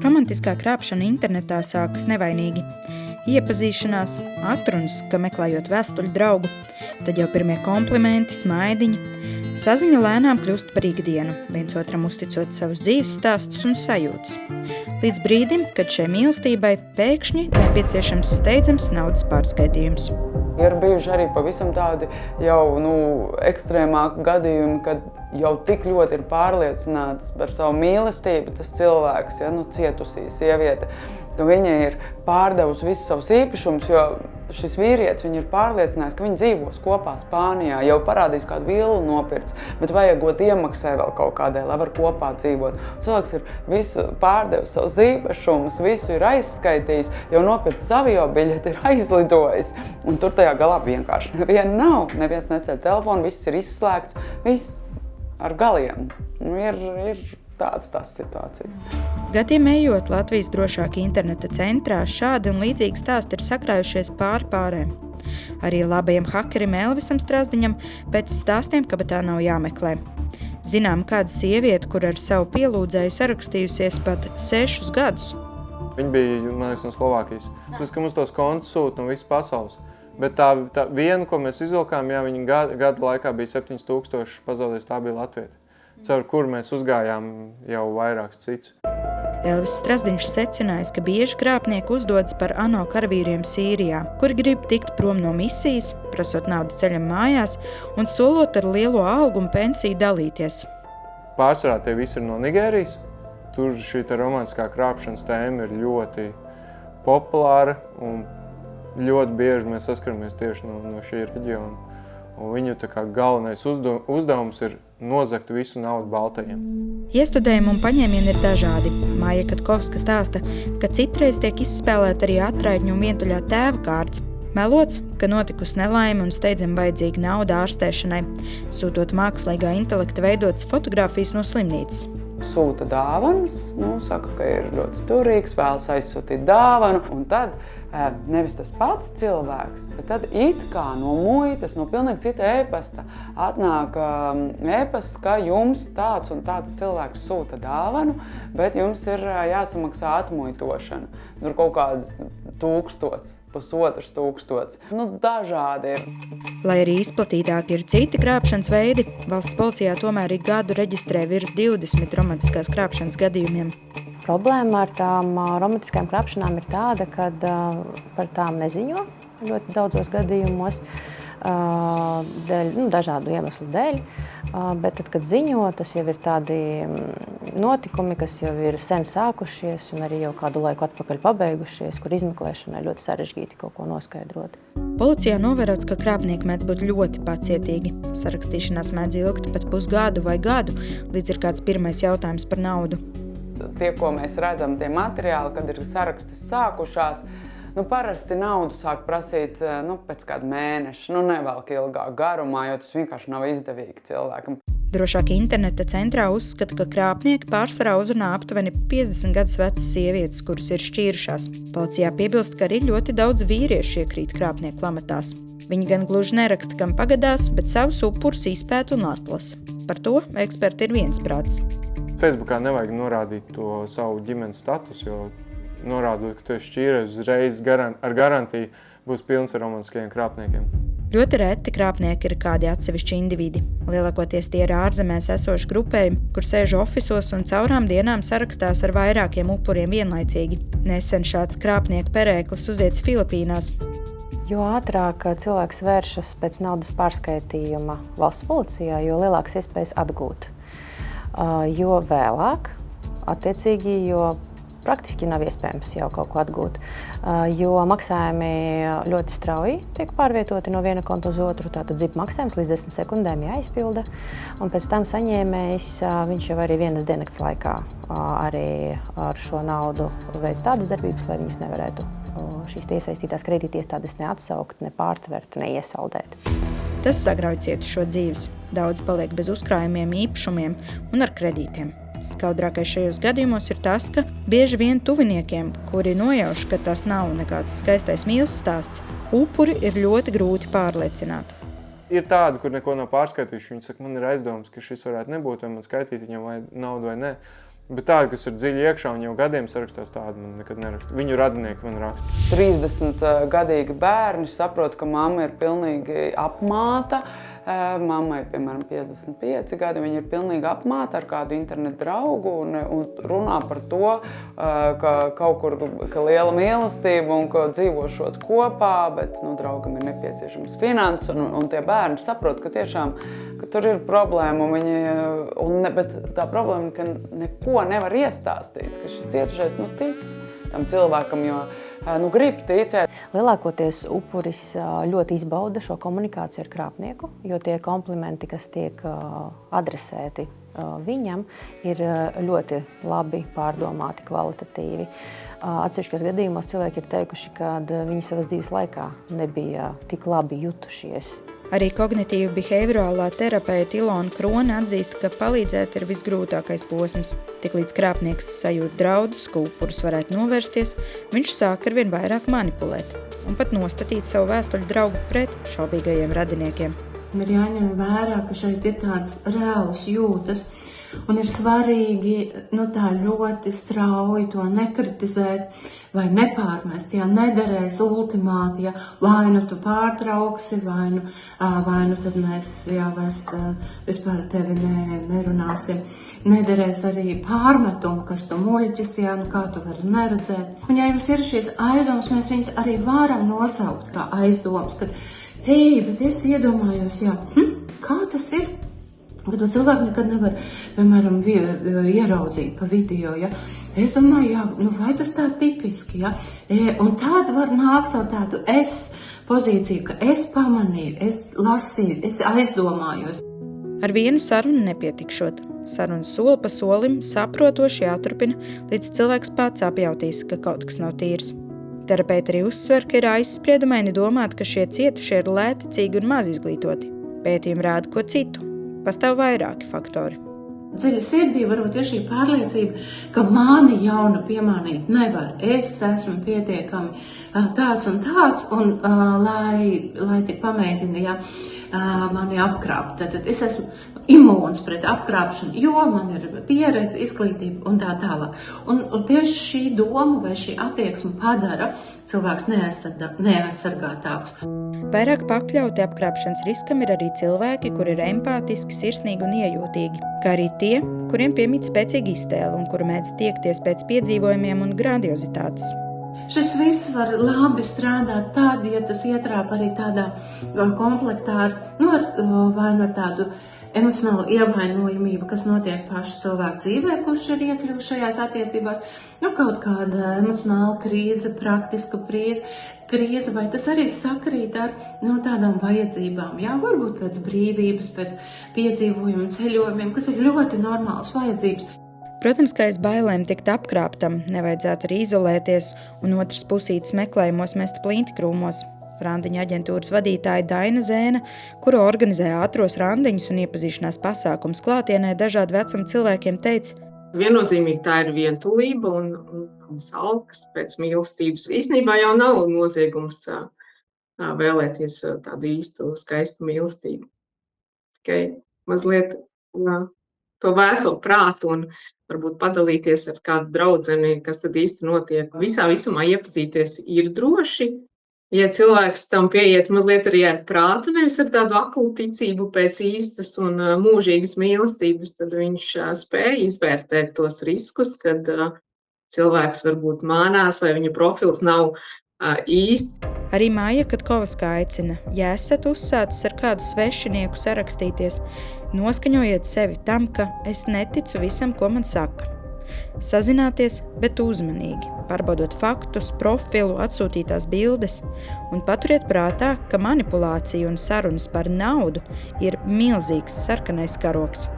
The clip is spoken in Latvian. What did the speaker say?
Romantiskā krāpšana internetā sākas nevainīgi. Iepazīšanās, atrunas, ka meklējot vēstuļu draugu, tad jau pirmie komplimenti, smaidiņi. Saziņa lēnām kļūst par ikdienu, viens otram uzticot savus dzīves stāstus un sajūtas. Līdz brīdim, kad šai mīlestībai pēkšņi nepieciešams steidzams naudas pārskaitījums. Ir bijuši arī pavisam tādi jau ekstrēmāki gadījumi, kad jau tik ļoti ir pārliecināts par savu mīlestību tas cilvēks, cietusī sieviete, ka viņa ir pārdevusi visus savus īpašumus, jo šis vīrietis viņu ir pārliecinājis, ka viņi dzīvos kopā Spānijā, jau parādījis kādu villu nopirts, bet vajagot iemaksai vēl kaut kādai, lai var kopā dzīvot. Cilvēks ir visu pārdevis savus īpašumus, visu ir aizskaitījis, jau nopirts avio biļeti, ir aizlidojis, un tur tajā galā vienkārši neviena nav, neviens neceļ telefonu, viss ir izslēgts, viss ar galiem. Ir tādas tās situācijas. Gadiem ejot Latvijas drošākā interneta centrā, šādi un līdzīgi stāsti ir sakrājušies pārēm. Arī labajam hakerim Elvisam Strazdiņam pēc stāstiem kabatā nav jāmeklē. Zinām kāda sieviete, kur ar savu pielūdzēju sarakstījusies pat 6 gadus. Viņa bija, man liekas, no Slovākijas. Tas, ka mums tos kontus sūta no visas pasaules. Bet tā viena, ko mēs izvilkām, viņa gada laikā bija 7000 pazaudējis, tā bija latvieta, caur kuru mēs uzgājām jau vairākus citus. Elvis Strazdiņš secinājis, ka bieži krāpnieki uzdodas par ANO karavīriem Sīrijā, kuri grib tikt prom no misijas, prasot naudu ceļam mājās un solot ar lielo algu un pensiju dalīties. Pārsvarā tie visi ir no Nigērijas. Tur šī romantiskā krāpšanas tēma ir ļoti populāra un ļoti bieži mēs saskaramies tieši no šī reģiona. Un viņu galvenais uzdevums ir nozagt visu naudu baltajiem. Iestudējumi un paņēmieni ir dažādi. Māja Katkovska stāsta, ka citreiz tiek izspēlēta arī atraitņu un vientuļā tēva kārts. Melots, ka notikusi nelaime un steidzami vajadzīga nauda ārstēšanai, sūtot mākslīgā intelekta veidotas fotogrāfijas no slimnīcas. Sūta dāvanas, saka, ka ir ļoti turīgs, vēlas aizsūtīt dāvanu, un tad nevis tas pats cilvēks, bet tad it kā no muitas, no pilnīgi cita e-pasta atnāk e-pasts, ka jums tāds un tāds cilvēks sūta dāvanu, bet jums ir jāsamaksā atmuitošana. Tur kaut kāds 1000, 1500. Dažādi ir. Lai arī izplatītāki ir citi krāpšanas veidi, valsts policijā tomēr ik gadu reģistrē virs 20 romantiskās krāpšanas gadījumiem. Problēma ar tām romantiskajām krāpšanām ir tāda, ka par tām neziņo ļoti daudzos gadījumos, dažādu iemeslu dēļ, bet tad, kad ziņo, tas jau ir tādi notikumi, kas jau ir sen sākušies un arī jau kādu laiku atpakaļ pabeigušies, kur izmeklēšanai ļoti sarežģīti kaut ko noskaidrot. Policijā novērots, ka krāpnieki mēdz būt ļoti pacietīgi. Sarakstīšanās mēdz ilgt pat pusgadu vai gadu, līdz ir kāds pirmais jautājums par naudu. Tie, ko mēs redzam, tie materiāli, kad ir sarakstas sākušās, parasti naudu sāk prasīt pēc kāda mēneša, nevelk ilgāk garumā, jo tas vienkārši nav izdevīgi cilvēkam. Drošākā interneta centrā uzskata, ka krāpnieki pārsvarā uzrunā aptuveni 50 gadus vecas sievietes, kuras ir šķīrušās. Policijā piebilst, ka arī ļoti daudz vīriešu iekrīt krāpnieku lamatās. Viņi gan gluži neraksta, kam pagadās, bet savus upurus izpēt un atlasa. Par to eksperti ir viensprātis. Facebookā nevajag norādīt to savu ģimenes statusu, jo norādot, ka tu esi šķīries uzreiz ar garantiju, būs pilns ar romantiskajiem krāpniekiem. Ļoti reti krāpnieki ir kādi atsevišķi individi. Lielākoties tie ir ārzemēs esoši grupējumi, kur sēž ofisos un caurām dienām sarakstās ar vairākiem upuriem vienlaicīgi. Nesen šāds krāpnieku perēklis uziets Filipīnās. Jo ātrāk cilvēks vēršas pēc naudas pārskaitījuma valsts policijā, jo lielākas iespējas atgūt. Jo vēlāk, attiecīgi, jo praktiski nav iespējams jau kaut ko atgūt, jo maksājumi ļoti strauji tiek pārvietoti no viena konta uz otru, tātad zip maksājums līdz 10 sekundēm jāizpilda, un pēc tam saņēmējs, viņš jau arī vienas diennakts laikā arī ar šo naudu veids tādas darbības, lai viņas nevarētu šīs iesaistītās kredītiestādes neatsaukt, nepārtvert, neiesaldēt. Tas sagrauj cietušo dzīves. Daudz paliek bez uzkrājumiem, īpašumiem un ar kredītiem. Skaudrākais šajos gadījumos ir tas, ka bieži vien tuviniekiem, kuri nojauš, ka tas nav nekāds skaistais mīlas stāsts, upuri ir ļoti grūti pārliecināt. Ir tādi, kur neko nav pārskaitījuši. Viņi saka, man ir aizdoms, ka šis varētu nebūt, vai man skaitīt viņam naudu vai nē. Bet tādi, kas ir dziļi iekšā un jau gadiem sarakstās, tādi man nekad neraksta. Viņu radinieki man raksta. 30-gadīgi bērni saprot, ka mamma ir pilnīgi apmāta. Mammai, piemēram, 55 gadi, viņa ir pilnīgi apmāta ar kādu internetu draugu un runā par to, ka kaut kur ka liela mīlestība un ka dzīvošot kopā, bet draugam ir nepieciešams finanses un tie bērni saprot, ka tiešām ka tur ir problēma, bet tā problēma, ka neko nevar iestāstīt, ka šis cietušais tic tam cilvēkam, jo grib ticēt. Lielākoties upuris ļoti izbauda šo komunikāciju ar krāpnieku, jo tie komplimenti, kas tiek adresēti viņam, ir ļoti labi pārdomāti, kvalitatīvi. Atsevišķos gadījumos cilvēki ir teikuši, ka viņi savas dzīves laikā nebija tik labi jutušies. Arī kognitīva behaviorālā terapeite Ilona Krone atzīst, ka palīdzēt ir visgrūtākais posms. Tiklīdz krāpnieks sajūt draudus, ka upuris varētu novērsties, viņš sāk arvien vairāk manipulēt un pat nostatīt savu vēstuļu draugu pret šaubīgajiem radiniekiem. Ir jāņem vērā, ka šeit ir tādas reālas jūtas un ir svarīgi tā ļoti strauji to nekritizēt vai nepārmest, ja nederēs ultimāti, ja vai tu pārtrauksi, vai tad mēs vairs vispār tevi nerunāsim. Nederēs arī pārmetumu, kas tu muļķis, kā tu vari neredzēt. Un ja jums ir šīs aizdomas, mēs viņas arī varam nosaukt kā aizdomas, kad hei, bet es iedomājos, kā tas ir? Bet to cilvēku nekad nevar, piemēram, ieraudzīt pa video, ja? Es domāju, vai tas tā tipiski, ja? Un tādu var nākt caur tādu es pozīciju, ka es pamanīju, es lasīju, es aizdomājos. Ar vienu sarunu nepietikšot. Saruna soli pa solim saprotoši jāturpina, līdz cilvēks pats apjautīs, ka kaut kas nav tīrs. Terapeiti arī uzsver, ka ir aizspriedumaini domāt, ka šie cietušie ir lētecīgi un maz izglītoti. Pētījumi rāda ko citu. Pastāv vairāki faktori. Dziļi sirdī varbūt ir šī pārliecība, ka mani jaunu piemānīt nevar. Es esmu pietiekami tāds un tāds, un lai tik pamēģina mani apkrāpt. Tad es esmu imūns pret apkrāpšanu, jo man ir pieredze, izglītība un tā tālāk. Un tieši šī doma vai šī attieksme padara cilvēks neaizsargātākus. Vairāk pakļauti apkrāpšanas riskam ir arī cilvēki, kuri ir empātiski, sirsnīgi un iejūtīgi, kā arī tie, kuriem piemīt spēcīga iztēle un kuri mēdz tiekties pēc piedzīvojumiem un grandiozitātes. Šis viss var labi strādāt tad, ja tas ietrāp arī tādā komplektā ar tādu emocionālu ievainojamību, kas notiek paša cilvēka dzīvē, kurš ir iekļuvis šajās attiecībās, kaut kāda emocionāla krīze, praktiska krīze, vai tas arī sakrīt ar tādām vajadzībām, varbūt pēc brīvības, pēc piedzīvojumu ceļojumiem, kas ir ļoti normāls vajadzības. Protams, ka aiz bailēm tikt apkrāptam nevajadzētu arī izolēties un otras pusītes meklējumos mest plinti krūmos. Randiņa aģentūras vadītāja Daina Zēna, kura organizē ātros randiņus un iepazīšanās pasākums klātienē dažādu vecumu cilvēkiem, teica: Viennozīmīgi tā ir vientulība un salkas pēc mīlestības. Īstenībā jau nav noziegums vēlēties tādu īstu, skaistu mīlestību. Tikai mazliet to vēso prātu un varbūt padalīties ar kādu draudzeni, kas tad īsti notiek. Visā visumā iepazīties ir droši. Ja cilvēks tam pieiet mazliet arī ar prātu, nevis ar tādu aklu ticību pēc īstas un mūžīgas mīlestības, tad viņš spēja izvērtēt tos riskus, kad cilvēks varbūt mānās vai viņa profils nav īsts. Arī Māja Katkovska aicina, ja esat uzsācis ar kādu svešinieku sarakstīties, noskaņojiet sevi tam, ka es neticu visam, ko man saka. Sazināties, bet uzmanīgi, pārbaudot faktus, profilu, atsūtītās bildes un paturiet prātā, ka manipulācija un sarunas par naudu ir milzīgs sarkanais karoks.